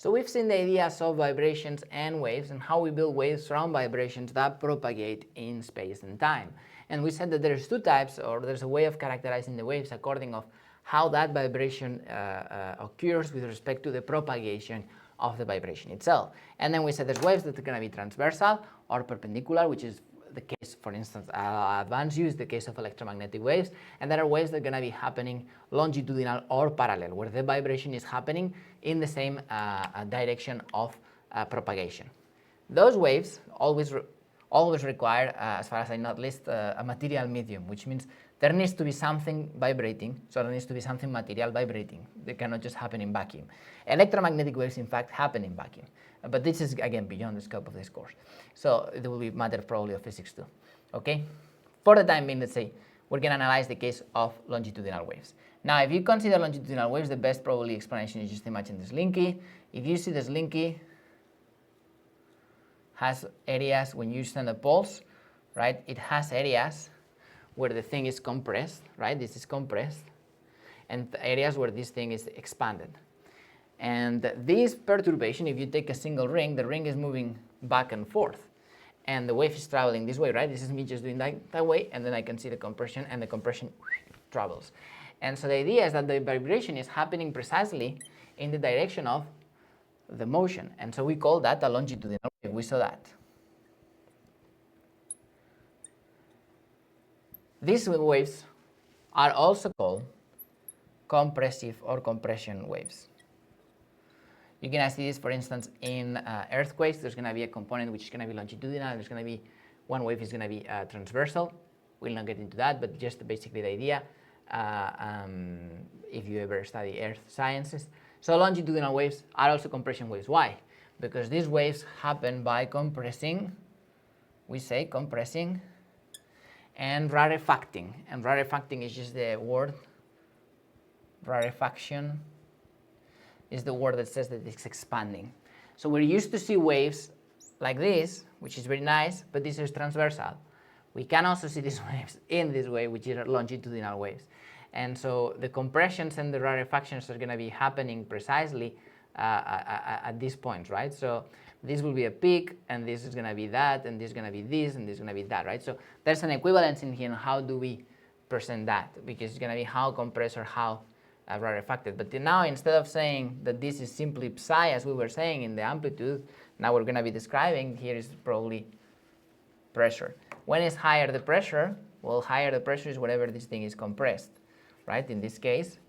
So we've seen the ideas of vibrations and waves and how we build waves from vibrations that propagate in space and time. And we said that there's two types, or there's a way of characterizing the waves according of how that vibration occurs with respect to the propagation of the vibration itself. And then we said there's waves that are going to be transversal or perpendicular, which is the case, for instance, advanced use the case of electromagnetic waves, and there are waves that are going to be happening longitudinal or parallel, where the vibration is happening in the same direction of propagation. Those waves always require, as far as I know at least, a material medium, which means there needs to be something vibrating, so there needs to be something material vibrating. They cannot just happen in vacuum. Electromagnetic waves, in fact, happen in vacuum. But this is, again, beyond the scope of this course. So it will be matter probably of physics too. Okay? For the time being, let's say, we're going to analyze the case of longitudinal waves. Now, if you consider longitudinal waves, the best probably explanation is just imagine this slinky. If you see the slinky has areas when you send a pulse, right? It has areas where the thing is compressed, right? This is compressed, and areas where this thing is expanded. And this perturbation, if you take a single ring, the ring is moving back and forth, and the wave is traveling this way, right? This is me just doing that way, and then I can see the compression, and the compression travels. And so the idea is that the vibration is happening precisely in the direction of the motion, and so we call that a longitudinal wave. We saw that. These waves are also called compressive or compression waves. You can see this, for instance, in earthquakes. There's going to be a component which is going to be longitudinal. There's going to be one wave is going to be transversal. We'll not get into that, but just basically the idea, if you ever study earth sciences. So longitudinal waves are also compression waves. Why? Because these waves happen by compressing, we say compressing, and rarefacting. And rarefacting is just the word, rarefaction is the word that says that it's expanding. So we're used to see waves like this, which is very nice, but this is transversal. We can also see these waves in this way, which are longitudinal waves. And so the compressions and the rarefactions are going to be happening precisely at these points, right? So this will be a peak, and this is going to be that, and this is going to be this, and this is going to be that, right? So there's an equivalence in here. How do we present that? Because it's going to be how compressed or how rarefacted. But now, instead of saying that this is simply psi, as we were saying in the amplitude, now we're going to be describing here is probably pressure. When is higher the pressure? Well, higher the pressure is wherever this thing is compressed, right? In this case,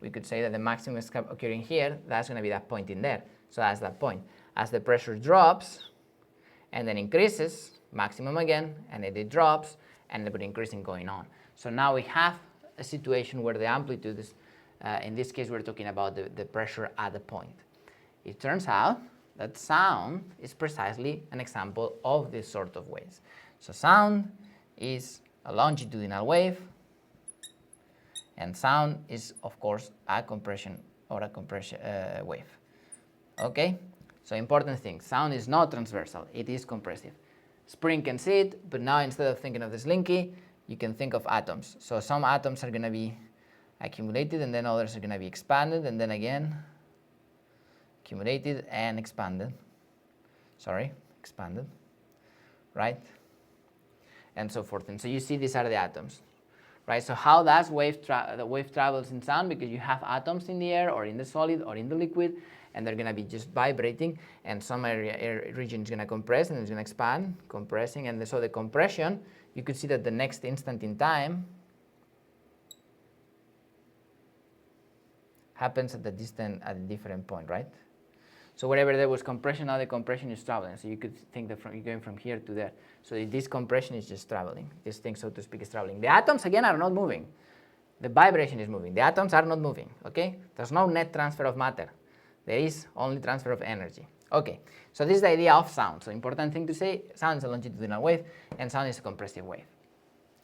we could say that the maximum is occurring here. That's going to be that point in there. So that's that point. As the pressure drops and then increases, maximum again, and then it drops, and then increasing going on. So now we have a situation where the amplitude is, in this case, we're talking about the pressure at the point. It turns out that sound is precisely an example of this sort of waves. So sound is a longitudinal wave, and sound is, of course, a compression or a compression wave. Okay? So important thing, sound is not transversal, it is compressive. Spring can see it, but now instead of thinking of the slinky, you can think of atoms. So some atoms are going to be accumulated, and then others are going to be expanded, and then again accumulated and expanded. Expanded, right? And so forth. And so you see these are the atoms, right? So how does the wave travels in sound? Because you have atoms in the air or in the solid or in the liquid, and they're going to be just vibrating, and some region is going to compress and it's going to expand, compressing, and so the compression, you could see that the next instant in time happens at a different point, right? So wherever there was compression, now the compression is traveling. So you could think that you're going from here to there. So this compression is just traveling. This thing, so to speak, is traveling. The atoms, again, are not moving. The vibration is moving. The atoms are not moving, okay? There's no net transfer of matter. There is only transfer of energy. Okay, so this is the idea of sound. So important thing to say, sound is a longitudinal wave, and sound is a compressive wave.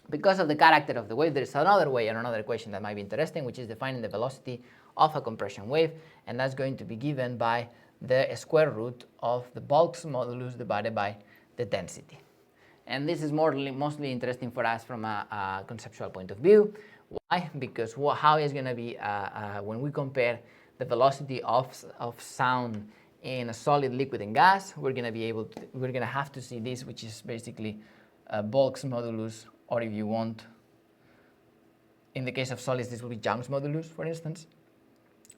Because of the character of the wave, there is another way and another equation that might be interesting, which is defining the velocity of a compression wave, and that's going to be given by the square root of the bulk's modulus divided by the density. And this is mostly interesting for us from a conceptual point of view. Why? Because how is going to be when we compare the velocity of sound in a solid, liquid, and gas, we're going to have to see this, which is basically Bulk's modulus, or if you want, in the case of solids, this will be Young's modulus, for instance,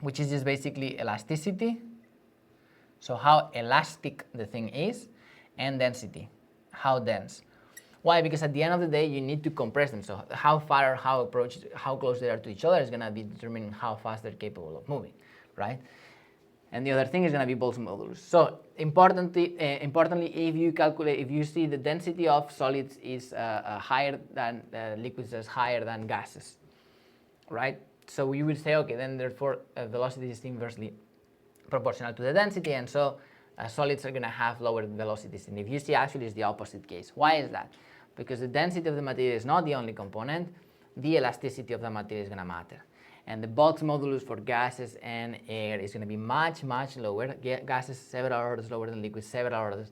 which is just basically elasticity, so how elastic the thing is, and density, how dense. Why? Because at the end of the day, you need to compress them. So how far, how close they are to each other is going to be determining how fast they're capable of moving, right? And the other thing is going to be Bulk's modulus. So importantly, if you see the density of solids is higher than liquids, is higher than gases, right? So you would say, okay, then therefore velocity is inversely proportional to the density, and so solids are going to have lower velocities. And if you see, actually, it's the opposite case. Why is that? Because the density of the material is not the only component, the elasticity of the material is going to matter. And the Bulk's modulus for gases and air is going to be much, much lower. Gases several orders lower than liquids, several orders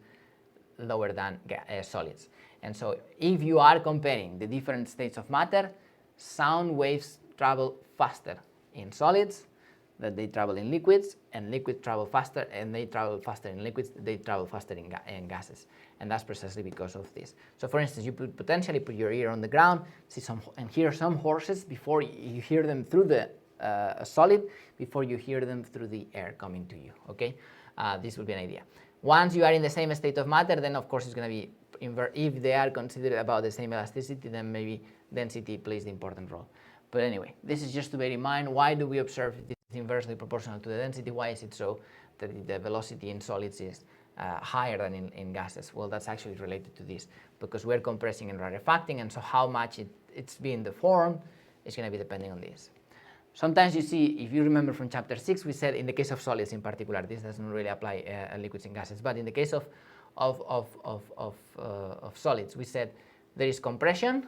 lower than solids. And so if you are comparing the different states of matter, sound waves travel faster in solids than they travel in liquids, and liquids travel faster, and they travel faster in liquids, they travel faster in gases. And that's precisely because of this. So for instance, you could potentially put your ear on the ground, and hear some horses before you hear them through the solid, before you hear them through the air coming to you, okay? This would be an idea. Once you are in the same state of matter, then of course it's going to be, if they are considered about the same elasticity, then maybe density plays the important role. But anyway, this is just to bear in mind. Why do we observe this inversely proportional to the density? Why is it so that the velocity in solids is higher than in gases? Well, that's actually related to this, because we're compressing and rarefacting, and so how much it's being deformed is going to be depending on this. Sometimes you see, if you remember from chapter 6, we said in the case of solids in particular, this doesn't really apply liquids and gases, but in the case of solids, we said there is compression,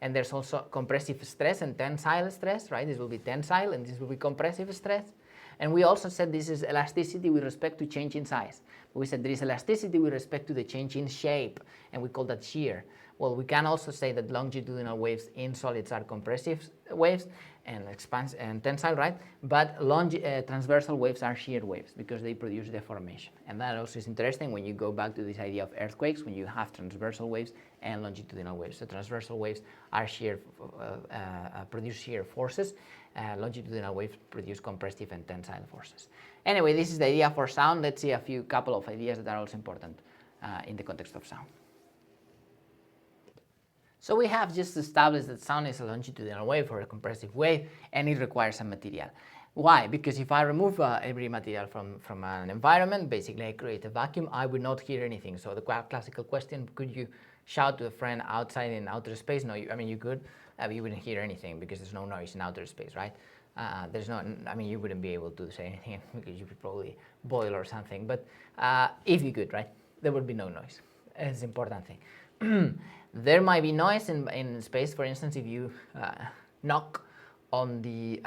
and there's also compressive stress and tensile stress, right? This will be tensile, and this will be compressive stress. And we also said this is elasticity with respect to change in size. We said there is elasticity with respect to the change in shape, and we call that shear. Well, we can also say that longitudinal waves in solids are compressive waves and tensile, right? But transversal waves are shear waves because they produce deformation. And that also is interesting when you go back to this idea of earthquakes, when you have transversal waves and longitudinal waves. So transversal waves are produce shear forces. Longitudinal waves produce compressive and tensile forces. Anyway, this is the idea for sound. Let's see a couple of ideas that are also important in the context of sound. So we have just established that sound is a longitudinal wave or a compressive wave, and it requires a material. Why? Because if I remove every material from an environment, basically I create a vacuum, I would not hear anything. So the classical question, could you shout to a friend outside in outer space? No, you could, but you wouldn't hear anything because there's no noise in outer space, right? You wouldn't be able to say anything because you would probably boil or something. But if you could, right, there would be no noise. It's an important thing. There might be noise in space. For instance, if you knock on the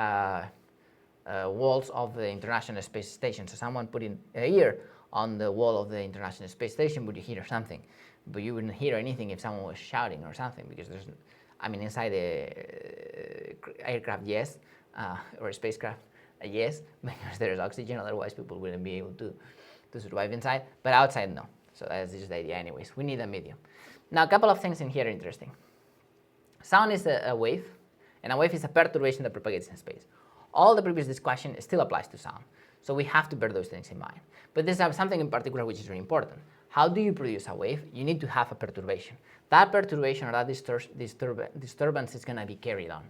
walls of the International Space Station. So someone put in an ear on the wall of the International Space Station, would you hear something? But you wouldn't hear anything if someone was shouting or something, because there's, inside the aircraft, yes, or a spacecraft, yes, because there's oxygen, otherwise people wouldn't be able to survive inside, but outside, no. So that's just the idea anyways. We need a medium. Now, a couple of things in here are interesting. Sound is a wave, and a wave is a perturbation that propagates in space. All the previous discussion still applies to sound, so we have to bear those things in mind. But there's something in particular which is very important. How do you produce a wave? You need to have a perturbation. That perturbation or that disturbance is going to be carried on.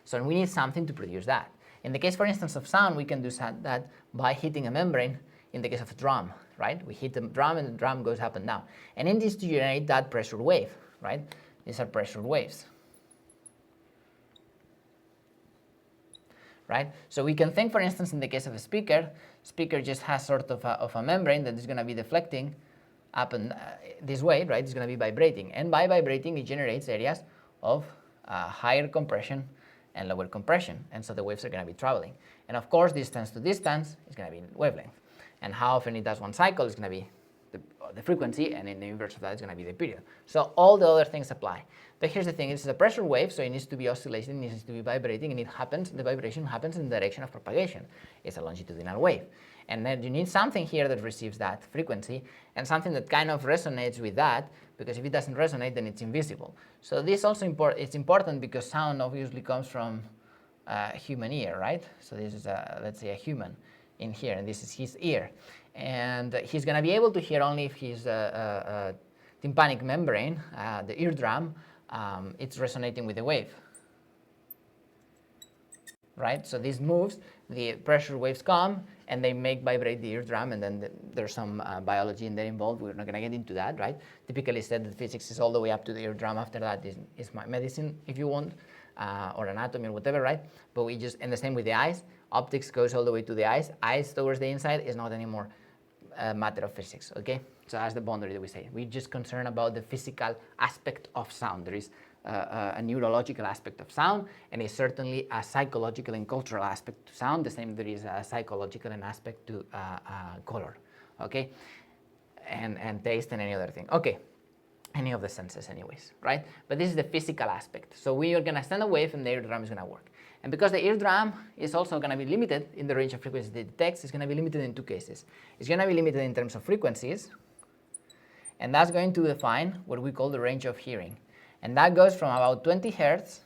So we need something to produce that. In the case, for instance, of sound, we can do that by hitting a membrane. In the case of a drum, right? We hit the drum and the drum goes up and down. And in this to generate that pressure wave, right? These are pressure waves, right? So we can think, for instance, in the case of a speaker just has sort of a membrane that is going to be deflecting up and this way, right? It's going to be vibrating. And by vibrating, it generates areas of higher compression and lower compression. And so the waves are going to be traveling. And of course, distance to distance is going to be wavelength. And how often it does one cycle is going to be the frequency, and in the inverse of that is going to be the period. So all the other things apply. But here's the thing, it's a pressure wave, so it needs to be oscillating, it needs to be vibrating, and the vibration happens in the direction of propagation. It's a longitudinal wave. And then you need something here that receives that frequency and something that kind of resonates with that, because if it doesn't resonate, then it's invisible. So this also it's important because sound obviously comes from human ear, right? So this is, let's say, a human in here, and this is his ear. And he's going to be able to hear only if his tympanic membrane, the eardrum, it's resonating with the wave. Right? So this moves, the pressure waves come, and they make vibrate the eardrum, and then there's some biology in there involved. We're not going to get into that, right? Typically said that physics is all the way up to the eardrum. After that is my medicine, if you want, or anatomy or whatever, right? But we just, and the same with the eyes. Optics goes all the way to the eyes. Eyes towards the inside is not anymore a matter of physics, okay? So that's the boundary that we say. We're just concerned about the physical aspect of sound. There is a neurological aspect of sound, and it's certainly a psychological and cultural aspect to sound, the same there is a psychological and aspect to color, okay? And taste and any other thing, okay? Any of the senses anyways, right? But this is the physical aspect. So we are going to send a wave and the eardrum is going to work. And because the eardrum is also going to be limited in the range of frequencies it detects, it's going to be limited in two cases. It's going to be limited in terms of frequencies, and that's going to define what we call the range of hearing. And that goes from about 20 hertz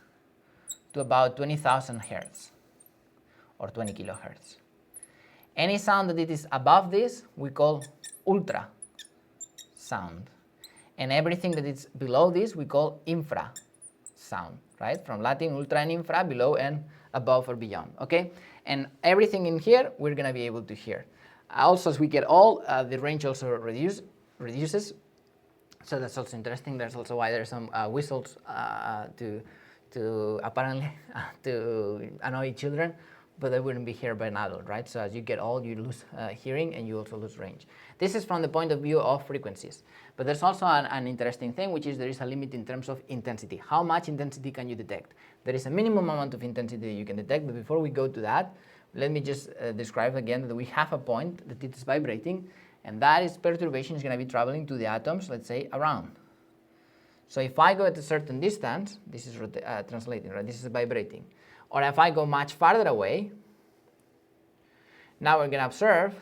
to about 20,000 hertz, or 20 kilohertz. Any sound that it is above this, we call ultra sound. And everything that is below this, we call infra sound, right? From Latin, ultra and infra, below and above or beyond, okay? And everything in here, we're going to be able to hear. Also, as we get old, the range also reduces. So that's also interesting. There's also why there's some whistles to apparently to annoy children, but they wouldn't be heard by an adult, right? So as you get old, you lose hearing and you also lose range. This is from the point of view of frequencies. But there's also an interesting thing, which is there is a limit in terms of intensity. How much intensity can you detect? There is a minimum amount of intensity that you can detect, but before we go to that, let me just describe again that we have a point that it is vibrating, and that is perturbation is going to be traveling to the atoms, let's say, around. So if I go at a certain distance, this is translating, right? This is vibrating. Or if I go much farther away, now we're going to observe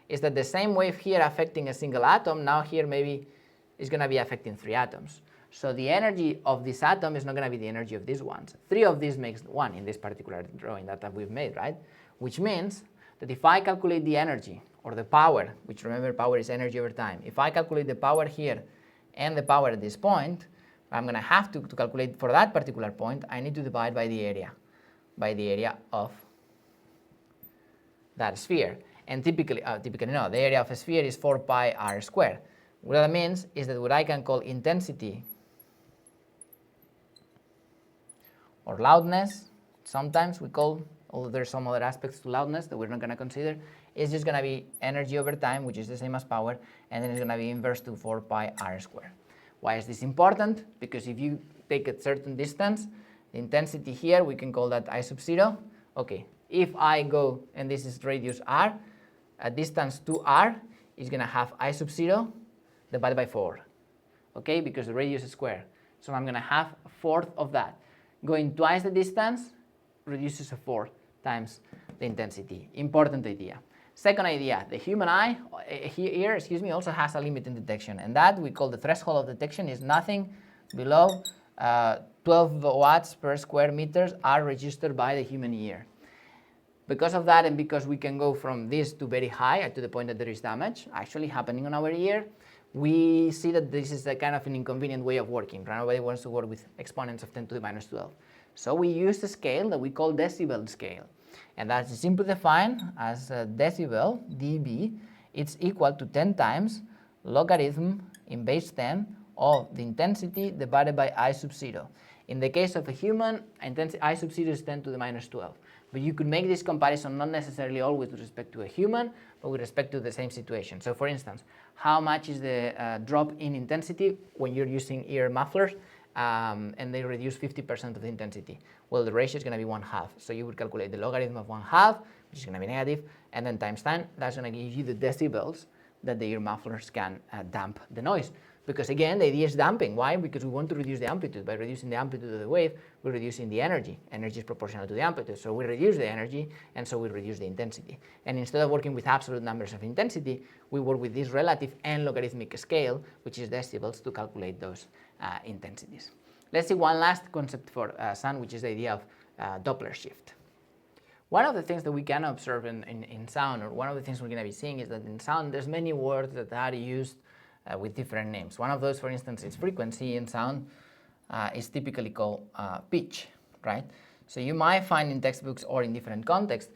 is that the same wave here affecting a single atom, now here maybe is going to be affecting 3 atoms. So the energy of this atom is not going to be the energy of these ones. 3 of these makes 1 in this particular drawing that we've made, right? Which means that if I calculate the energy or the power, which remember power is energy over time, if I calculate the power here and the power at this point, I'm going to have to calculate for that particular point, I need to divide by the area of that sphere. And typically no, the area of a sphere is 4 pi r squared. What that means is that what I can call intensity or loudness, sometimes we call, although there's some other aspects to loudness that we're not going to consider, is just going to be energy over time, which is the same as power, and then it's going to be inverse to 4 pi r squared. Why is this important? Because if you take a certain distance, the intensity here, we can call that I sub 0. Okay, if I go, and this is radius r, a distance 2r is going to have I sub 0 divided by 4, okay, because the radius is square. So I'm going to have a fourth of that. Going twice the distance reduces a fourth times the intensity. Important idea. Second idea, the human eye, ear, also has a limit in detection, and that we call the threshold of detection is nothing below 12 watts per square meters are registered by the human ear. Because of that, and because we can go from this to very high, to the point that there is damage actually happening on our ear, we see that this is a kind of an inconvenient way of working. Nobody wants to work with exponents of 10 to the minus 12. So we use a scale that we call decibel scale. And that's simply defined as a decibel, dB, it's equal to 10 times logarithm in base 10 of the intensity divided by I sub 0. In the case of a human, intensity I sub 0 is 10 to the minus 12. But you could make this comparison not necessarily always with respect to a human, but with respect to the same situation. So for instance, how much is the drop in intensity when you're using ear mufflers and they reduce 50% of the intensity? Well, the ratio is going to be 1/2. So you would calculate the logarithm of 1/2, which is going to be negative, and then times 10, that's going to give you the decibels that the ear mufflers can damp the noise. Because again, the idea is damping. Why? Because we want to reduce the amplitude. By reducing the amplitude of the wave, we're reducing the energy. Energy is proportional to the amplitude. So we reduce the energy, and so we reduce the intensity. And instead of working with absolute numbers of intensity, we work with this relative and logarithmic scale, which is decibels, to calculate those intensities. Let's see one last concept for sound, which is the idea of Doppler shift. One of the things that we can observe in sound, or one of the things we're going to be seeing, is that in sound there's many words that are used with different names. One of those, for instance, is frequency. In sound is typically called pitch, right? So you might find in textbooks or in different contexts,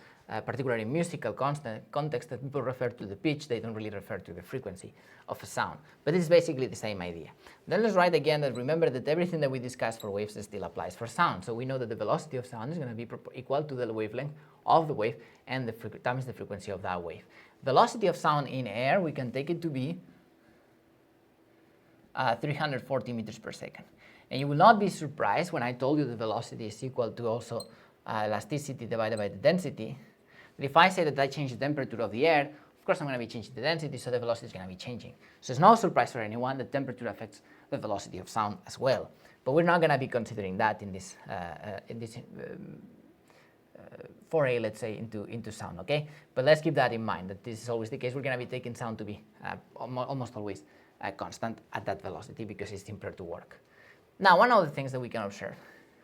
particularly in musical context, that people refer to the pitch, they don't really refer to the frequency of a sound. But it's basically the same idea. Then let's write again that remember that everything that we discussed for waves still applies for sound. So we know that the velocity of sound is going to be equal to the wavelength of the wave and times the frequency of that wave. Velocity of sound in air, we can take it to be 340 meters per second. And you will not be surprised when I told you the velocity is equal to also elasticity divided by the density. But if I say that I change the temperature of the air, of course I'm going to be changing the density, so the velocity is going to be changing. So it's no surprise for anyone that temperature affects the velocity of sound as well. But we're not going to be considering that in this foray, let's say, into sound, okay? But let's keep that in mind, that this is always the case. We're going to be taking sound to be almost always constant at that velocity because it's simpler to work. Now, one of the things that we can observe,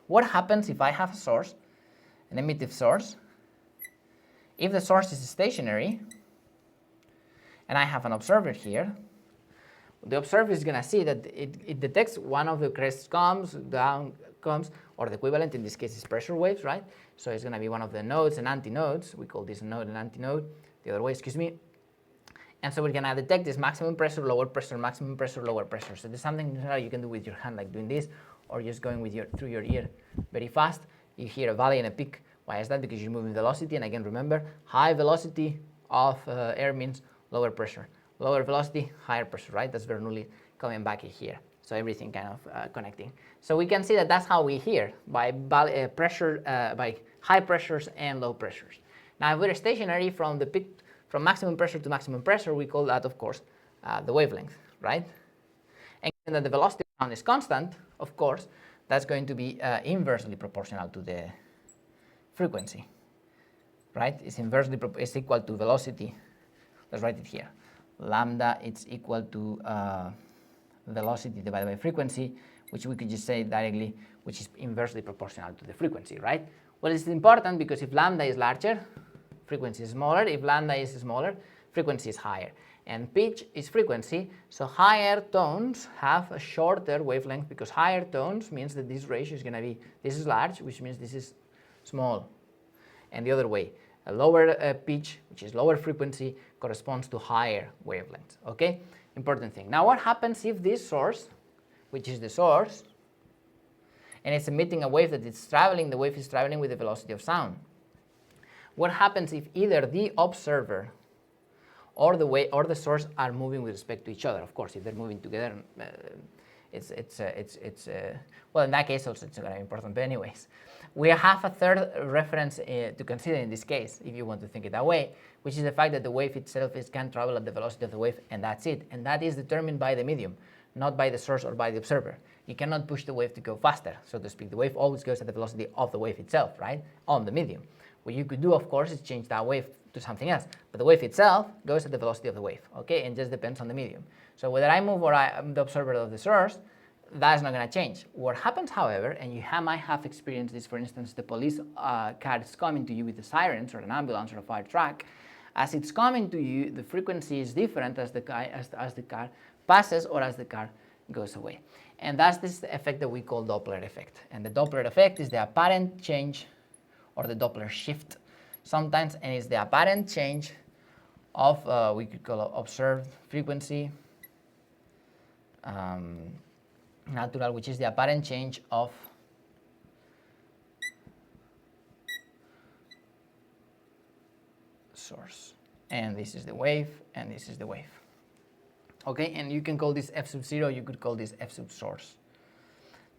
what happens if I have a source, an emittive source, if the source is stationary, and I have an observer here, the observer is going to see that it detects one of the crests comes, down comes, or the equivalent in this case is pressure waves, right? So it's going to be one of the nodes and antinodes. We call this a node and antinode, the other way, excuse me. And so we're going to detect this maximum pressure, lower pressure, maximum pressure, lower pressure. So there's something you can do with your hand, like doing this, or just going with through your ear very fast. You hear a valley and a peak. Why is that? Because you're moving velocity, and again, remember, high velocity of air means lower pressure. Lower velocity, higher pressure, right? That's Bernoulli coming back here. So everything kind of connecting. So we can see that that's how we hear, by by high pressures and low pressures. Now, if we're stationary from the peak, from maximum pressure to maximum pressure, we call that, of course, the wavelength, right? And given that the velocity of sound is constant, of course, that's going to be inversely proportional to the frequency, right? It's equal to velocity. Let's write it here. Lambda, it's equal to velocity divided by frequency, which we could just say directly, which is inversely proportional to the frequency, right? Well, it's important because if lambda is larger, frequency is smaller. If lambda is smaller, frequency is higher. And pitch is frequency, so higher tones have a shorter wavelength because higher tones means that this ratio is going to be, this is large, which means this is small. And the other way, a lower pitch, which is lower frequency, corresponds to higher wavelengths, okay? Important thing. Now what happens if this source, which is the source, and it's emitting a wave that it's traveling, the wave is traveling with the velocity of sound. What happens if either the observer or the source are moving with respect to each other? Of course, if they're moving together, well, in that case also it's going to be important. But anyways, we have a third reference to consider in this case, if you want to think it that way, which is the fact that the wave itself can travel at the velocity of the wave, and that's it. And that is determined by the medium, not by the source or by the observer. You cannot push the wave to go faster, so to speak. The wave always goes at the velocity of the wave itself, right, on the medium. What you could do, of course, is change that wave to something else. But the wave itself goes at the velocity of the wave, okay? And just depends on the medium. So whether I move or I'm the observer of the source, that's not going to change. What happens, however, and you might have experienced this, for instance, the police car is coming to you with the sirens, or an ambulance or a fire truck. As it's coming to you, the frequency is different as the car passes or as the car goes away. And that's this effect that we call Doppler effect. And the Doppler effect is the apparent change, or the Doppler shift sometimes, and it's the apparent change of, we could call it observed frequency, natural, which is the apparent change of source. And this is the wave, and this is the wave. Okay, and you can call this f sub 0, you could call this f sub source.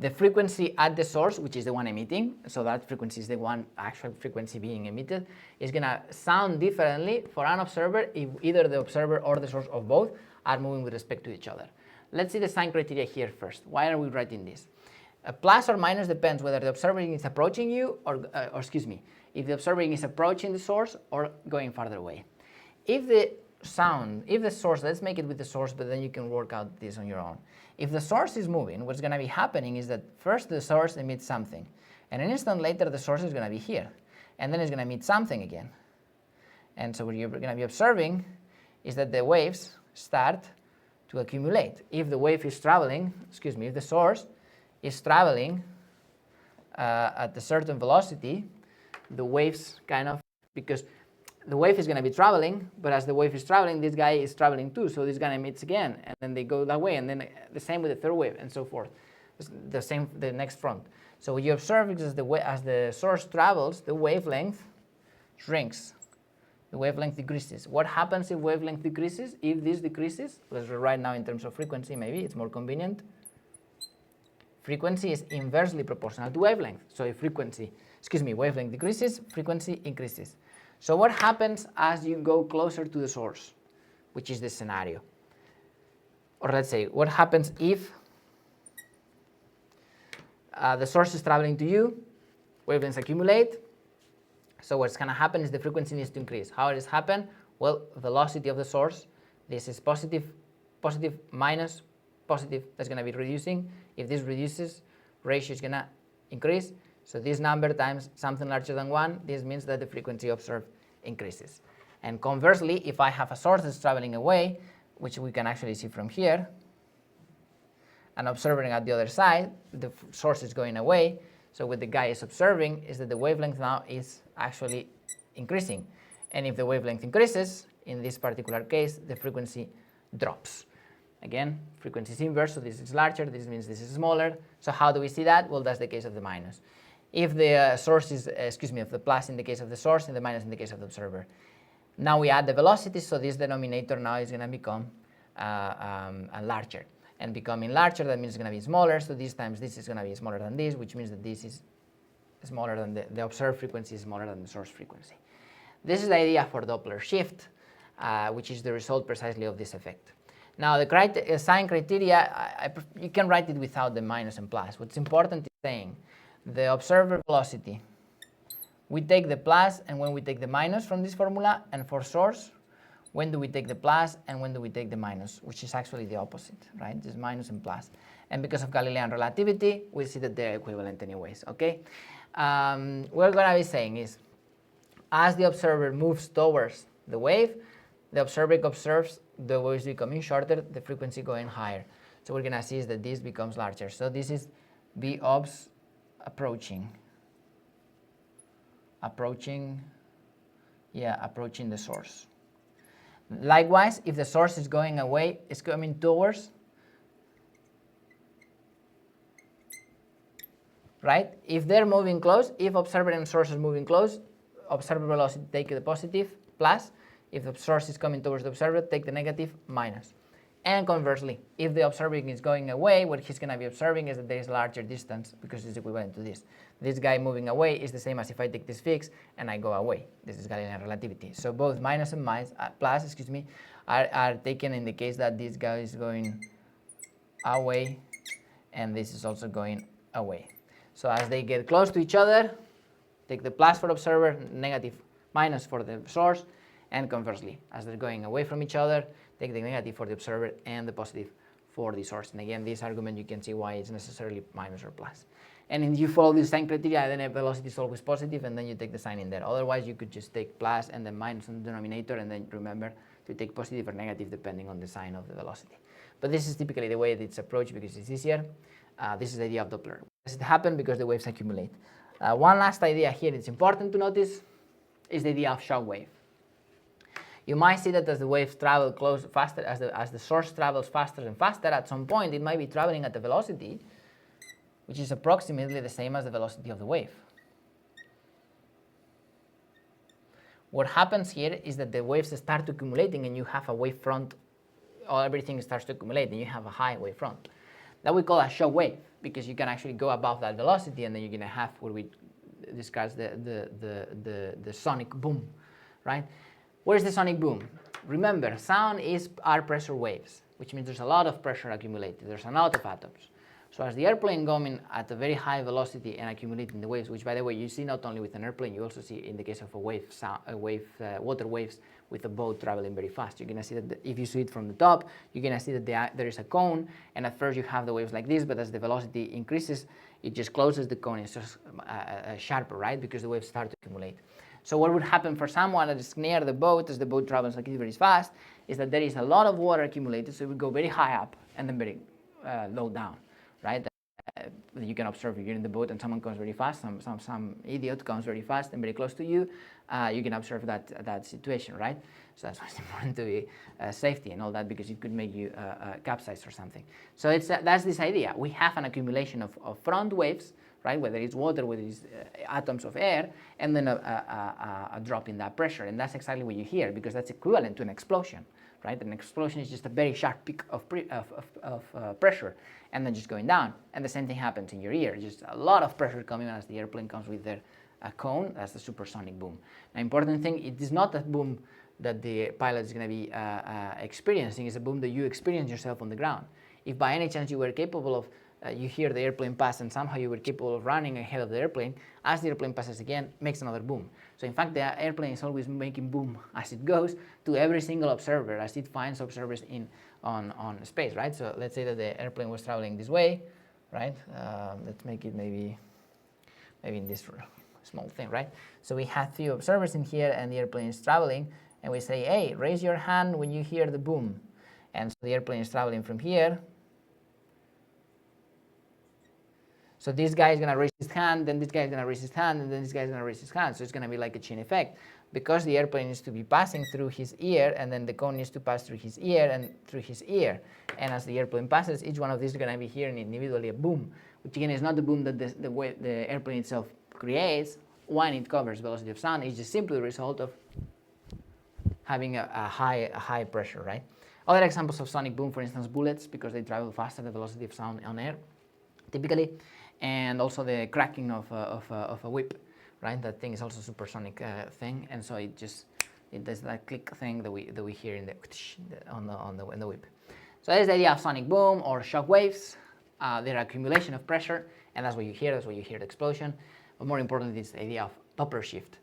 The frequency at the source, which is the one emitting, so that frequency is the one actual frequency being emitted, is going to sound differently for an observer if either the observer or the source of both are moving with respect to each other. let's see the sign criteria here first. Why are we writing this? A plus or minus depends whether the observer is approaching you or excuse me, if the observer is approaching the source or going farther away. If the source, let's make it with the source, but then you can work out this on your own. If the source is moving, what's going to be happening is that first the source emits something, and an instant later the source is going to be here, and then it's going to emit something again. And so what you're going to be observing is that the waves start to accumulate. If the wave is traveling, if the source is traveling at a certain velocity, the waves because the wave is going to be traveling, but as the wave is traveling, this guy is traveling too, so this guy emits again, and then they go that way, and then the same with the third wave, and so forth. The next front. So what you observe is as the source travels, the wavelength shrinks. The wavelength decreases. What happens if wavelength decreases? If this decreases, let's rewrite now in terms of frequency, maybe it's more convenient. Frequency is inversely proportional to wavelength. So if wavelength decreases, frequency increases. So what happens as you go closer to the source, which is this scenario? Or let's say, what happens if the source is traveling to you, wavelengths accumulate, so what's going to happen is the frequency needs to increase. How does it happen? Well, velocity of the source, this is positive, minus, positive, that's going to be reducing. If this reduces, ratio is going to increase. So this number times something larger than 1, this means that the frequency observed increases. And conversely, if I have a source that's traveling away, which we can actually see from here, and observing at the other side, the source is going away. So what the guy is observing is that the wavelength now is actually increasing. And if the wavelength increases, in this particular case, the frequency drops. Again, frequency is inverse, so this is larger, this means this is smaller. So how do we see that? Well, that's the case of the minus. If the source is, if the plus in the case of the source and the minus in the case of the observer. Now we add the velocity, so this denominator now is going to become larger. And becoming larger, that means it's going to be smaller, so this times this is going to be smaller than this, which means that this is smaller than the observed frequency is smaller than the source frequency. This is the idea for Doppler shift, which is the result precisely of this effect. Now the sign criteria, you can write it without the minus and plus. What's important is saying the observer velocity, we take the plus and when we take the minus from this formula, and for source, when do we take the plus and when do we take the minus, which is actually the opposite, right? Just minus and plus. And because of Galilean relativity, we see that they're equivalent anyways, okay? What we're going to be saying is, as the observer moves towards the wave, the observer observes the waves becoming shorter, the frequency going higher. So what we're going to see is that this becomes larger. So this is B obs approaching the source. Likewise, if the source is going away, it's coming towards, right? If they're moving close, if observer and source is moving close, observer velocity take the positive plus. If the source is coming towards the observer, take the negative minus. And conversely, if the observer is going away, what he's going to be observing is that there is a larger distance because it's equivalent to this. This guy moving away is the same as if I take this fixed and I go away. This is Galilean relativity. So both minus and plus are taken in the case that this guy is going away and this is also going away. So as they get close to each other, take the plus for observer, negative minus for the source, and conversely, as they're going away from each other, take the negative for the observer and the positive for the source. And again, this argument you can see why it's necessarily minus or plus. And if you follow this sign criteria, then the velocity is always positive, and then you take the sign in there. Otherwise, you could just take plus and then minus on the denominator, and then remember to take positive or negative depending on the sign of the velocity. But this is typically the way it's approached because it's easier. This is the idea of Doppler. This happens because the waves accumulate. One last idea here it's important to notice is the idea of shock wave. You might see that as the waves travel faster, as the source travels faster and faster, at some point it might be traveling at a velocity which is approximately the same as the velocity of the wave. What happens here is that the waves start accumulating and you have a wave front, or everything starts to accumulate and you have a high wave front. That we call a shock wave because you can actually go above that velocity and then you're going to have what we discussed the sonic boom, right? Where's the sonic boom? Remember, sound are pressure waves. which means there's a lot of pressure accumulated. There's a lot of atoms. So as the airplane going at a very high velocity and accumulating the waves, which by the way you see not only with an airplane, you also see in the case of water waves with a boat traveling very fast. You're going to see that if you see it from the top, you're going to see that there is a cone, and at first you have the waves like this, but as the velocity increases, it just closes the cone. It's just sharper, right? Because the waves start to accumulate. So what would happen for someone that is near the boat, as the boat travels like this very fast, is that there is a lot of water accumulated, so it would go very high up and then very low down. Right? You can observe if you're in the boat and someone comes very fast, some idiot comes very fast and very close to you, you can observe that situation, right? So that's why it's important to be safety and all that, because it could make you capsize or something. So that's this idea. We have an accumulation of front waves, right? Whether it's water, whether it's atoms of air, and then a drop in that pressure, and that's exactly what you hear, because that's equivalent to an explosion. Right? An explosion is just a very sharp peak of pressure and then just going down. And the same thing happens in your ear. Just a lot of pressure coming as the airplane comes with their cone. That's the supersonic boom. Now, important thing, it is not a boom that the pilot is going to be experiencing. It's a boom that you experience yourself on the ground. If by any chance you were capable of you hear the airplane pass and somehow you were capable of running ahead of the airplane, as the airplane passes again, makes another boom. So in fact, the airplane is always making boom as it goes to every single observer as it finds observers on space, right? So let's say that the airplane was traveling this way, right? Let's make it maybe in this small thing, right? So we have few observers in here and the airplane is traveling, and we say, hey, raise your hand when you hear the boom. And so the airplane is traveling from here. So this guy is going to raise his hand, then this guy is going to raise his hand, and then this guy is going to raise his hand. So it's going to be like a chain effect, because the airplane needs to be passing through his ear, and then the cone needs to pass through his ear and through his ear. And as the airplane passes, each one of these is going to be hearing individually a boom, which again is not the boom that the airplane itself creates when it covers velocity of sound. It's just simply the result of having a high pressure, right? Other examples of sonic boom, for instance, bullets, because they travel faster than the velocity of sound on air, typically. And also the cracking of a whip, right? That thing is also a supersonic thing, and so it does that click thing that we hear in the whip. So that is the idea of sonic boom or shock waves. They're accumulation of pressure, and that's what you hear. That's what you hear the explosion. But more importantly, it's the idea of Doppler shift.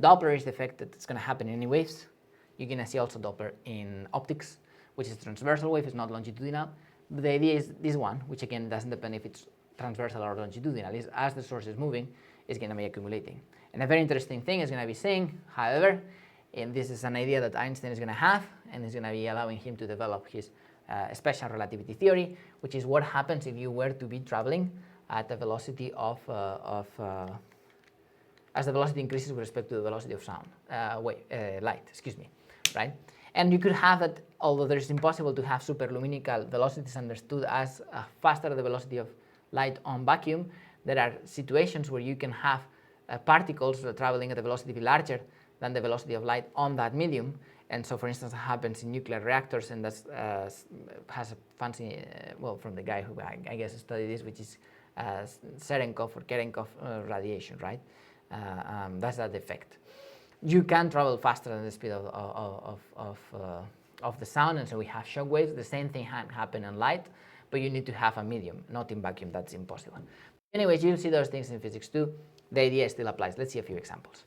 Doppler is the effect that it's going to happen in any waves. You're going to see also Doppler in optics, which is transversal wave. It's not longitudinal. But the idea is this one, which again doesn't depend if it's transversal or longitudinal, is as the source is moving, it's going to be accumulating. And a very interesting thing is going to be saying, however, and this is an idea that Einstein is going to have, and it's going to be allowing him to develop his special relativity theory, which is what happens if you were to be traveling at the velocity as the velocity increases with respect to the velocity of sound, light, excuse me, right? And you could have that, although it's impossible to have superluminical velocities understood as faster the velocity of light on vacuum, there are situations where you can have particles traveling at a velocity larger than the velocity of light on that medium. And so, for instance, it happens in nuclear reactors, and that has a fancy, well, from the guy who I guess studied this, which is Cherenkov or Cherenkov radiation, right? That's that effect. You can travel faster than the speed of the sound, and so we have shock waves. The same thing happen in light, but you need to have a medium, not in vacuum. That's impossible. Anyways, you'll see those things in physics too. The idea still applies. Let's see a few examples.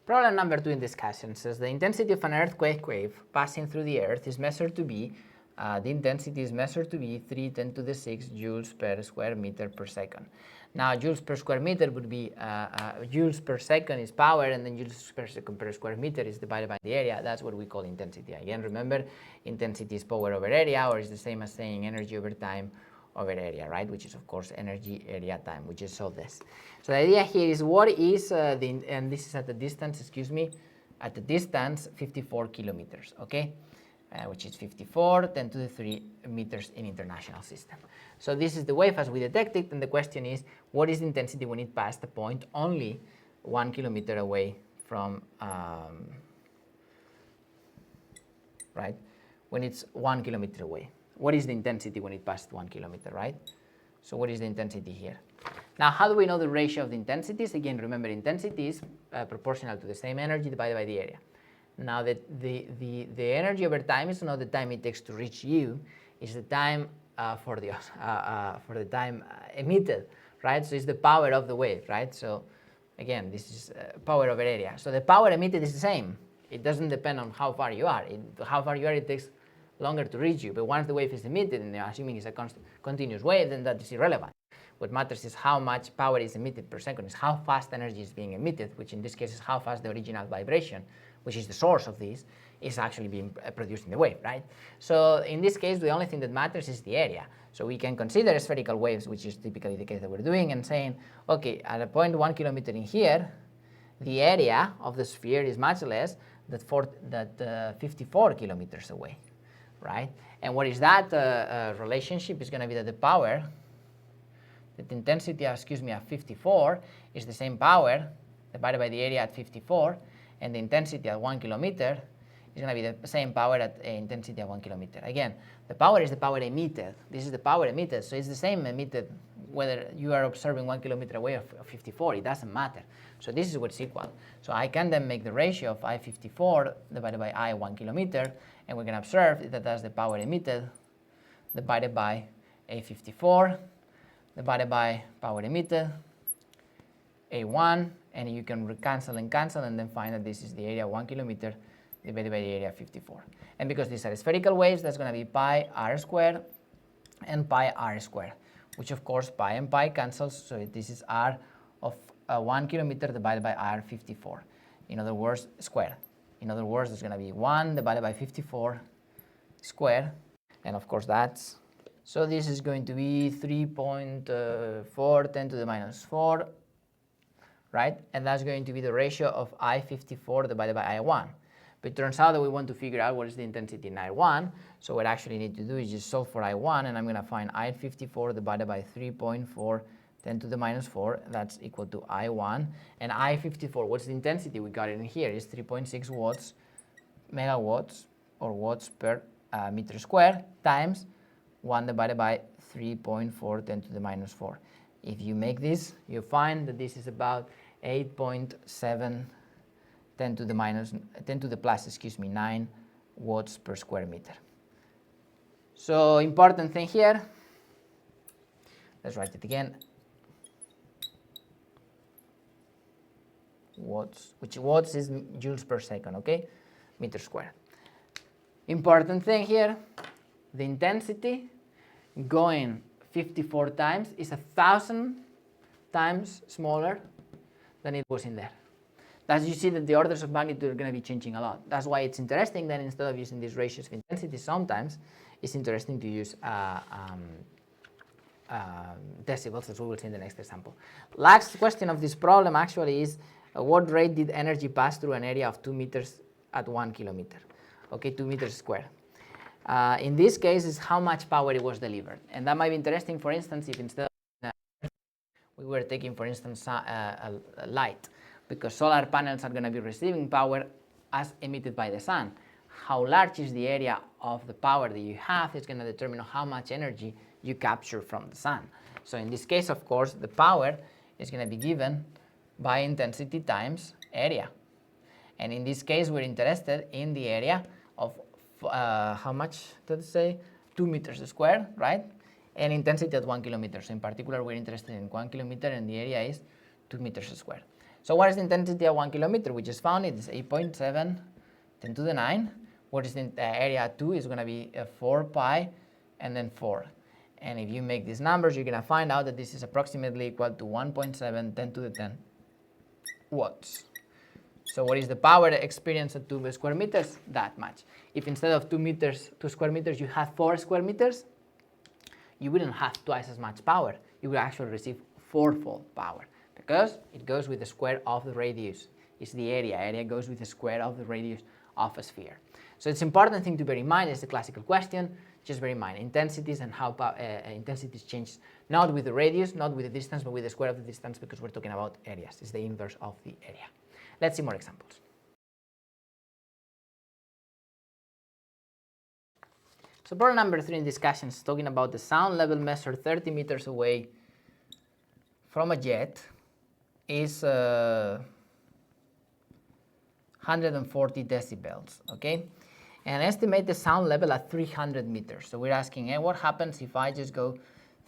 Problem number 2 in discussion says the intensity of an earthquake wave passing through the Earth is measured to be, the intensity is measured to be 3 × 10⁶ joules per square meter per second. Now, joules per square meter would be, joules per second is power, and then joules per second per square meter is divided by the area. That's what we call intensity. Again, remember, intensity is power over area, or is the same as saying energy over time over area, right? Which is, of course, energy, area, time, which is so this. So the idea here is what is and this is at the distance, excuse me, at the distance 54 kilometers, okay? Which is 54 × 10⁻³ meters in international system. So this is the wave as we detect it, and the question is, what is the intensity when it passed a point only 1 kilometer away from, right? When it's 1 kilometer away. What is the intensity when it passed 1 kilometer, right? So what is the intensity here? Now, how do we know the ratio of the intensities? Again, remember, intensity is proportional to the same energy divided by the area. Now the energy over time is not the time it takes to reach you, it's the time for the time emitted, right? So it's the power of the wave, right? So again, this is power over area. So the power emitted is the same. It doesn't depend on how far you are. How far you are, it takes longer to reach you. But once the wave is emitted, and assuming it's a continuous wave, then that is irrelevant. What matters is how much power is emitted per second, is how fast energy is being emitted, which in this case is how fast the original vibration, which is the source of this, is actually being produced in the wave, right? So in this case, the only thing that matters is the area. So we can consider spherical waves, which is typically the case that we're doing, and saying, okay, at a point 1 kilometer in here, the area of the sphere is much less than 54 kilometers away, right? And what is that relationship? Is going to be that the power, that intensity, at 54 is the same power divided by the area at 54, and the intensity at 1 kilometer is going to be the same power at intensity at 1 kilometer. Again, the power is the power emitted. This is the power emitted, so it's the same emitted whether you are observing 1 kilometer away of 54. It doesn't matter. So this is what's equal. So I can then make the ratio of I54 divided by I 1 kilometer, and we can observe that that's the power emitted divided by A54 divided by power emitted, A1, and you can cancel and cancel and then find that this is the area 1 kilometer divided by the area 54. And because these are spherical waves, that's going to be pi r squared and pi r squared, which of course pi and pi cancels, so this is r of 1 kilometer divided by r 54. In other words, square. In other words, it's going to be 1 divided by 54 squared, and of course that's, so this is going to be 3.4 10 to the minus 4, right? And that's going to be the ratio of I54 divided by I1. But it turns out that we want to figure out what is the intensity in I1, so what I actually need to do is just solve for I1, and I'm going to find I54 divided by 3.4 10 to the minus 4, that's equal to I1, and I54, what's the intensity? We got it in here, is 3.6 watts, megawatts, or watts per meter squared, times 1 divided by 3.4 10 to the minus 4. If you make this, you find that this is about 8.7 10 to the plus, 9 watts per square meter. So important thing here, let's write it again, watts, which watts is joules per second, okay, meter square. Important thing here, the intensity going 54 times is 1,000 times smaller than it was in there. Thus you see that the orders of magnitude are going to be changing a lot. That's why it's interesting that instead of using these ratios of intensity, sometimes it's interesting to use decibels, as we will see in the next example. Last question of this problem actually is, what rate did energy pass through an area of 2 meters at 1 kilometer? Okay, 2 meters squared. In this case is how much power it was delivered. And that might be interesting, for instance, if instead of we were taking, for instance, light, because solar panels are going to be receiving power as emitted by the sun. How large is the area of the power that you have is going to determine how much energy you capture from the sun. So in this case, of course, the power is going to be given by intensity times area. And in this case, we're interested in the area of how much did it say? 2 meters squared, right? And intensity at 1 kilometer. So in particular, we're interested in 1 kilometer, and the area is 2 meters squared. So what is the intensity at 1 kilometer? We just found it is 8.7 10 to the 9. What is the area at 2 is going to be 4 pi and then 4. And if you make these numbers, you're going to find out that this is approximately equal to 1.7 10 to the 10 watts. So what is the power experience at 2 square meters? That much. If instead of 2 square meters, you have 4 square meters, you wouldn't have twice as much power. You would actually receive 4-fold power, because it goes with the square of the radius. It's the area. Area goes with the square of the radius of a sphere. So it's important thing to bear in mind. It's a classical question. Just bear in mind intensities and how intensities change, not with the radius, not with the distance, but with the square of the distance, because we're talking about areas. It's the inverse of the area. Let's see more examples. So problem number 3 in discussion is talking about the sound level measured 30 meters away from a jet is 140 decibels, okay? And estimate the sound level at 300 meters. So we're asking, what happens if I just go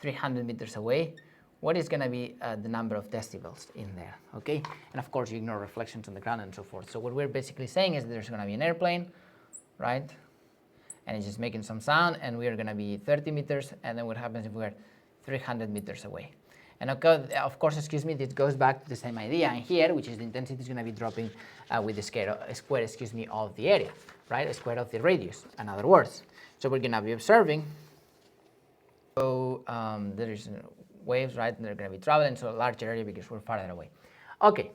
300 meters away? What is going to be the number of decibels in there, okay? And of course, you ignore reflections on the ground and so forth. So what we're basically saying is there's going to be an airplane, right? And it's just making some sound, and we are going to be 30 meters, and then what happens if we're 300 meters away? And of course, excuse me, this goes back to the same idea in here, which is the intensity is going to be dropping with the square, of the area, right? A square of the radius, in other words. So we're going to be observing. So there is waves, right? And they're going to be traveling to a larger area because we're farther away. Okay.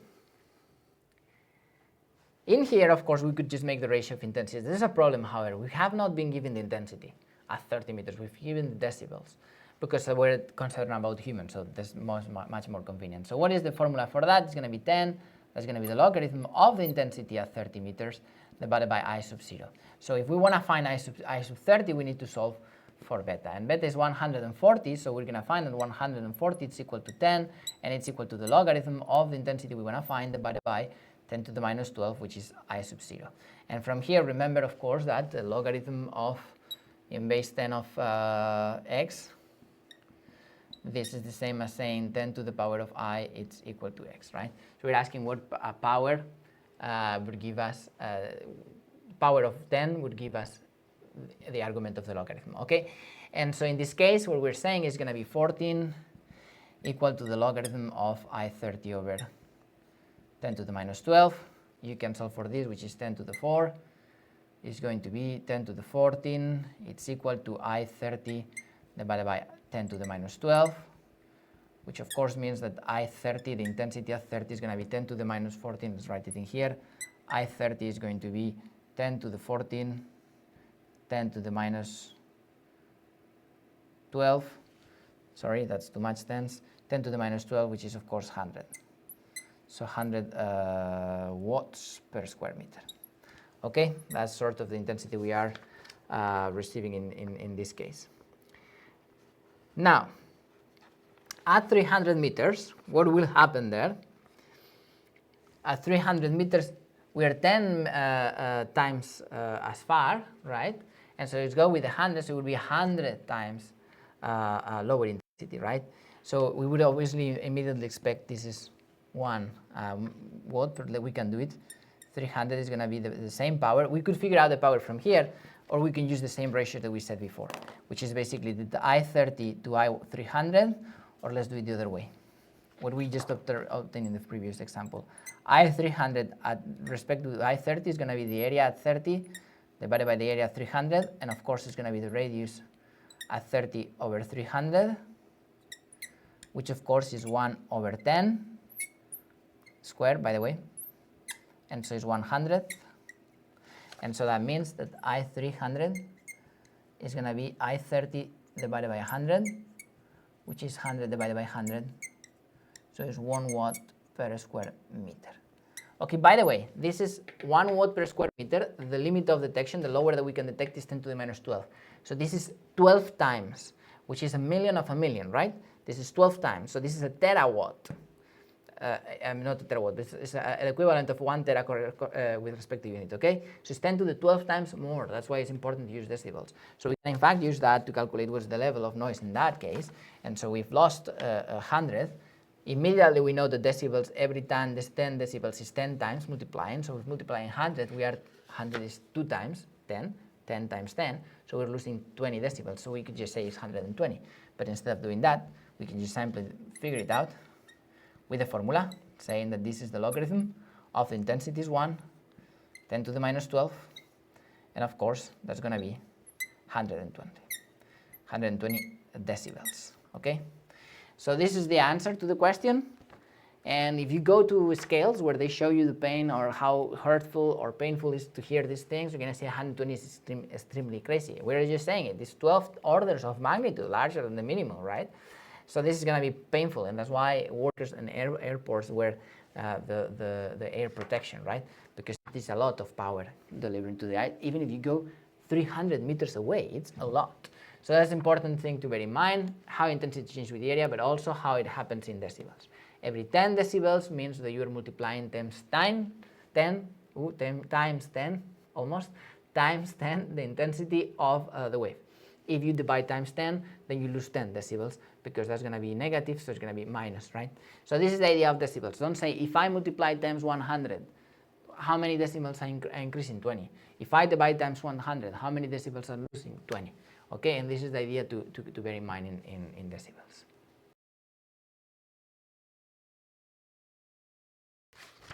In here, of course, we could just make the ratio of intensity. There's a problem, however. We have not been given the intensity at 30 meters. We've given the decibels because we're concerned about humans, so that's much more convenient. So what is the formula for that? It's going to be 10. That's going to be the logarithm of the intensity at 30 meters divided by I sub 0. So if we want to find I sub 30, we need to solve for beta. And beta is 140, so we're going to find that 140 is equal to 10, and it's equal to the logarithm of the intensity we want to find divided by 10 to the minus 12, which is I sub 0. And from here, remember, of course, that the logarithm of in base 10 of x, this is the same as saying 10 to the power of I, it's equal to x, right? So we're asking what power would give us, power of 10 would give us the argument of the logarithm, okay? And so in this case, what we're saying is going to be 14 equal to the logarithm of I30 over 10 to the minus 12. You can solve for this, which is 10 to the 4. Is going to be 10 to the 14. It's equal to I30 divided by 10 to the minus 12, which of course means that I30, the intensity at 30 is going to be 10 to the minus 14. Let's write it in here. I30 is going to be 10 to the 14, 10 to the minus 12. Sorry, that's too much tens. 10 to the minus 12, which is of course 100. So 100 watts per square meter. Okay, that's sort of the intensity we are receiving in this case. Now, at 300 meters, what will happen there? At 300 meters, we are 10 times as far, right? And so let's go with 100, so it would be 100 times lower intensity, right? So we would obviously immediately expect this is 1 watt, but we can do it. 300 is going to be the same power. We could figure out the power from here, or we can use the same ratio that we said before, which is basically the I30 to I300, or let's do it the other way. What we just obtained in the previous example. I300 at respect to I30 is going to be the area at 30 divided by the area at 300, and of course it's going to be the radius at 30 over 300, which of course is 1 over 10 squared, by the way, and so it's 100. And so that means that I300 is going to be I30 divided by 100, which is 100 divided by 100. So it's 1 watt per square meter. Okay, by the way, this is 1 watt per square meter. The limit of detection, the lower that we can detect, is 10 to the minus 12. So this is 12 times, which is a million of a million, right? This is 12 times. So this is a terawatt. Not a terawatt, but it's an equivalent of 1 tera with respect to unit, okay? So it's 10 to the 12 times more. That's why it's important to use decibels. So we can in fact use that to calculate what's the level of noise in that case. And so we've lost 100. Immediately we know the decibels every time this 10 decibels is 10 times multiplying. So we're multiplying 100, 100 is 2 times 10, 10 times 10. So we're losing 20 decibels. So we could just say it's 120. But instead of doing that, we can just simply figure it out with a formula saying that this is the logarithm of the intensity is 1, 10 to the minus 12, and of course that's going to be 120 decibels, okay? So this is the answer to the question, and if you go to scales where they show you the pain or how hurtful or painful it is to hear these things, you're going to say 120 is extremely crazy. We're just saying it. It's 12 orders of magnitude larger than the minimum, right? So this is going to be painful, and that's why workers in airports wear the air protection, right? Because it is a lot of power delivering to the eye. Even if you go 300 meters away, it's a lot. So that's an important thing to bear in mind, how intensity changes with the area, but also how it happens in decibels. Every 10 decibels means that you are multiplying 10 times 10, almost, times 10 the intensity of the wave. If you divide times 10, then you lose 10 decibels, because that's going to be negative, so it's going to be minus, right? So this is the idea of decibels. Don't say, if I multiply times 100, how many decibels are increasing? 20. If I divide times 100, how many decibels are losing? 20. Okay, and this is the idea to bear in mind in decibels.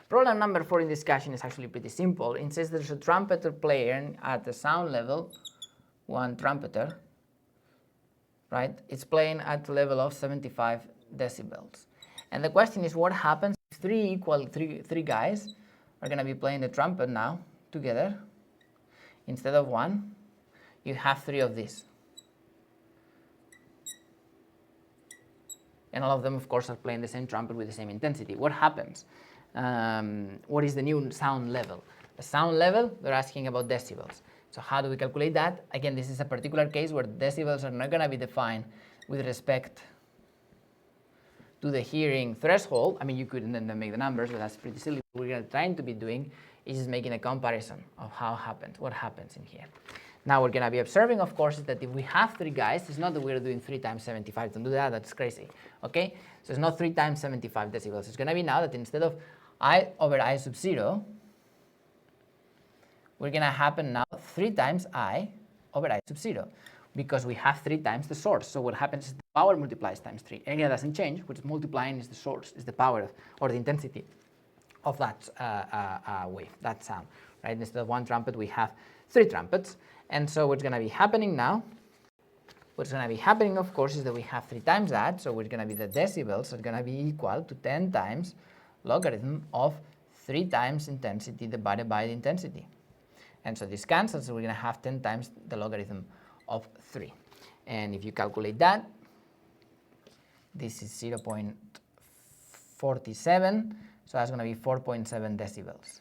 Problem number 4 in discussion is actually pretty simple. It says there's a trumpeter player at the sound level, one trumpeter, right? It's playing at the level of 75 decibels. And the question is, what happens if three guys are going to be playing the trumpet now together? Instead of one, you have 3 of these. And all of them, of course, are playing the same trumpet with the same intensity. What happens? What is the new sound level? The sound level, they're asking about decibels. So how do we calculate that? Again, this is a particular case where decibels are not going to be defined with respect to the hearing threshold. I mean, you could then make the numbers, but that's pretty silly. What we're trying to be doing is just making a comparison of what happens in here. Now we're going to be observing, of course, is that if we have 3 guys, it's not that we're doing 3 times 75. Don't do that, that's crazy. Okay? So it's not 3 times 75 decibels. It's going to be now that instead of I over I sub 0, we're going to happen now 3 times I over I sub 0, because we have 3 times the source. So what happens is the power multiplies times 3. Area doesn't change. What's multiplying is the source, is the power or the intensity of that wave, that sound. Right? Instead of 1 trumpet, we have 3 trumpets. And so what's going to be happening now, of course, is that we have 3 times that. So we're going to be the decibels are going to be equal to 10 times logarithm of 3 times intensity divided by the intensity. And so this cancels, so we're going to have 10 times the logarithm of 3. And if you calculate that, this is 0.47, so that's going to be 4.7 decibels.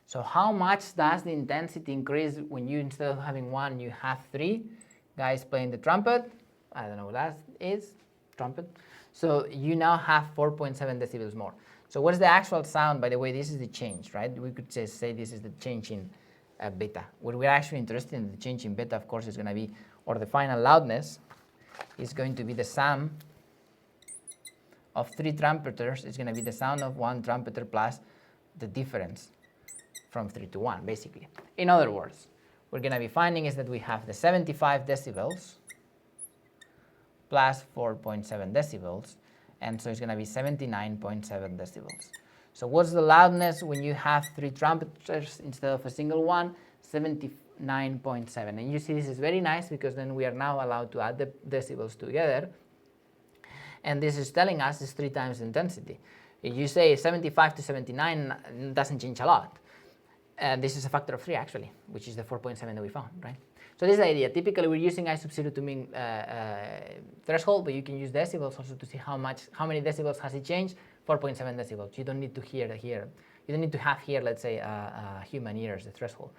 So how much does the intensity increase when you, instead of having 1, you have 3 guys playing the trumpet? I don't know what that is, trumpet. So you now have 4.7 decibels more. So what is the actual sound? By the way, this is the change, right? We could just say this is the change in beta. What we're actually interested in, the change in beta, of course, is going to be, or the final loudness, is going to be the sum of 3 trumpeters. It's going to be the sound of 1 trumpeter plus the difference from 3 to 1, basically. In other words, what we're going to be finding is that we have the 75 decibels plus 4.7 decibels, and so it's going to be 79.7 decibels. So what's the loudness when you have 3 trumpeters instead of a single one? 79.7. And you see this is very nice, because then we are now allowed to add the decibels together. And this is telling us it's 3 times intensity. If you say 75 to 79, it doesn't change a lot. And this is a factor of 3 actually, which is the 4.7 that we found, right? So this is the idea. Typically we're using I sub 0 to mean threshold, but you can use decibels also to see how many decibels has it changed. 4.7 decibels. You don't need to hear here. You don't need to have here, let's say, human ears, the threshold.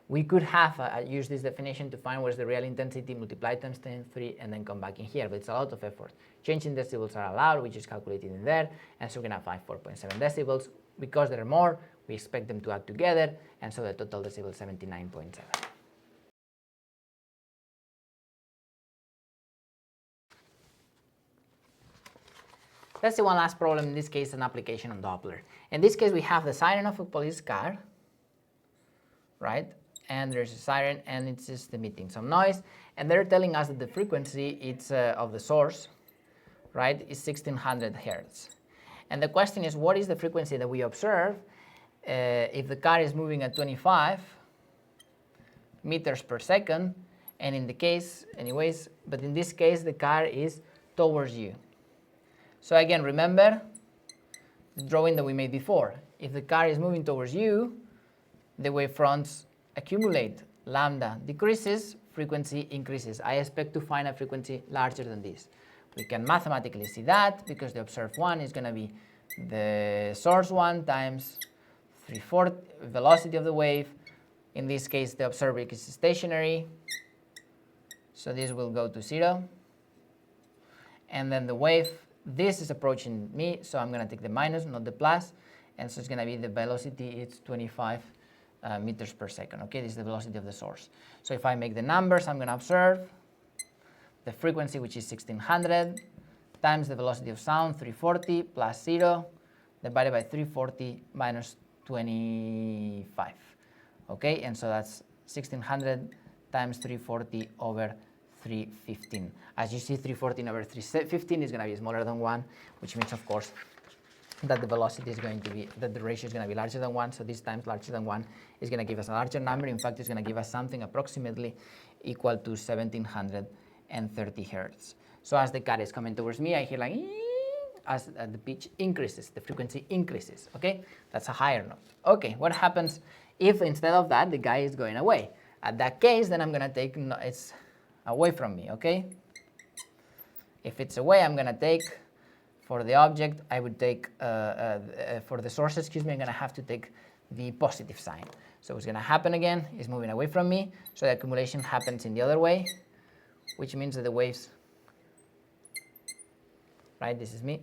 We could have used this definition to find where's the real intensity, multiply times 10, 3, and then come back in here, but it's a lot of effort. Changing decibels are allowed, which is calculated in there, and so we're going to find 4.7 decibels. Because there are more, we expect them to add together, and so the total decibel is 79.7. Let's see one last problem, in this case an application on Doppler. In this case we have the siren of a police car, right? And there's a siren and it's just emitting some noise, and they're telling us that the frequency it's of the source, right, is 1600 Hertz. And the question is, what is the frequency that we observe if the car is moving at 25 meters per second, and in the case, anyways, but in this case the car is towards you. So again, remember the drawing that we made before. If the car is moving towards you, the wavefronts accumulate. Lambda decreases, frequency increases. I expect to find a frequency larger than this. We can mathematically see that, because the observed one is going to be the source one times 3/4 velocity of the wave. In this case, the observer is stationary, so this will go to 0. And then the wave, this is approaching me, so I'm going to take the minus, not the plus, and so it's going to be the velocity, it's 25 meters per second. Okay, this is the velocity of the source. So if I make the numbers, I'm going to observe the frequency, which is 1600, times the velocity of sound, 340, plus 0, divided by 340 minus 25. Okay, and so that's 1600 times 340 over 315. As you see, 314 over 315 is going to be smaller than 1, which means, of course, that the velocity is going to be, that the ratio is going to be larger than 1, so this times larger than 1 is going to give us a larger number. In fact, it's going to give us something approximately equal to 1730 hertz. So as the cat is coming towards me, I hear like, as the pitch increases, the frequency increases, okay? That's a higher note. Okay, what happens if instead of that, the guy is going away? At that case, then I'm going to take, it's away from me, okay? If it's away, I'm going to take, for the object, I would take, for the source, excuse me, I'm going to have to take the positive sign. So what's going to happen again is moving away from me, so the accumulation happens in the other way, which means that the waves, right, this is me,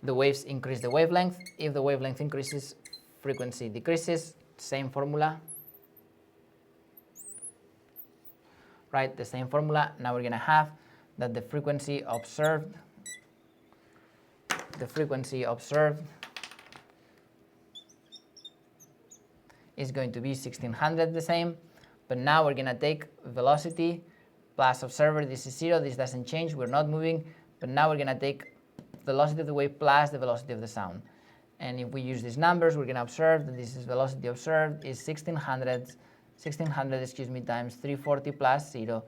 the waves increase the wavelength. If the wavelength increases, frequency decreases, same formula, right, the same formula. Now we're going to have that the frequency observed is going to be 1600 the same, but now we're going to take velocity plus observer, this is 0, this doesn't change, we're not moving, but now we're going to take velocity of the wave plus the velocity of the sound. And if we use these numbers, we're going to observe that this is velocity observed is 1600 times 340 plus 0,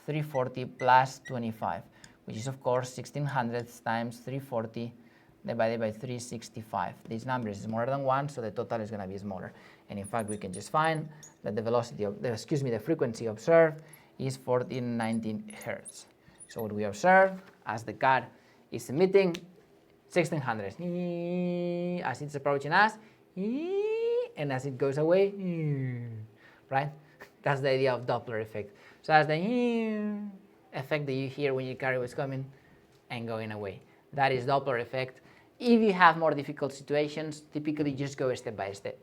340 plus 25, which is of course 1600 times 340 divided by 365. This number is smaller than 1, so the total is going to be smaller. And in fact, we can just find that the velocity of the frequency observed is 1419 hertz. So what we observe as the car is emitting 1600 as it's approaching us, and as it goes away, right? That's the idea of Doppler effect. So as the effect that you hear when your car was coming and going away, that is Doppler effect. If you have more difficult situations, typically just go step by step,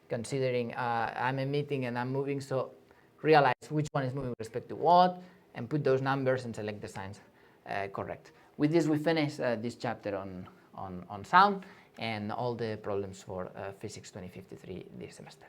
considering I'm emitting and I'm moving, so realize which one is moving with respect to what, and put those numbers and select the signs correct. With this, we finish this chapter on sound and all the problems for Physics 2053 this semester.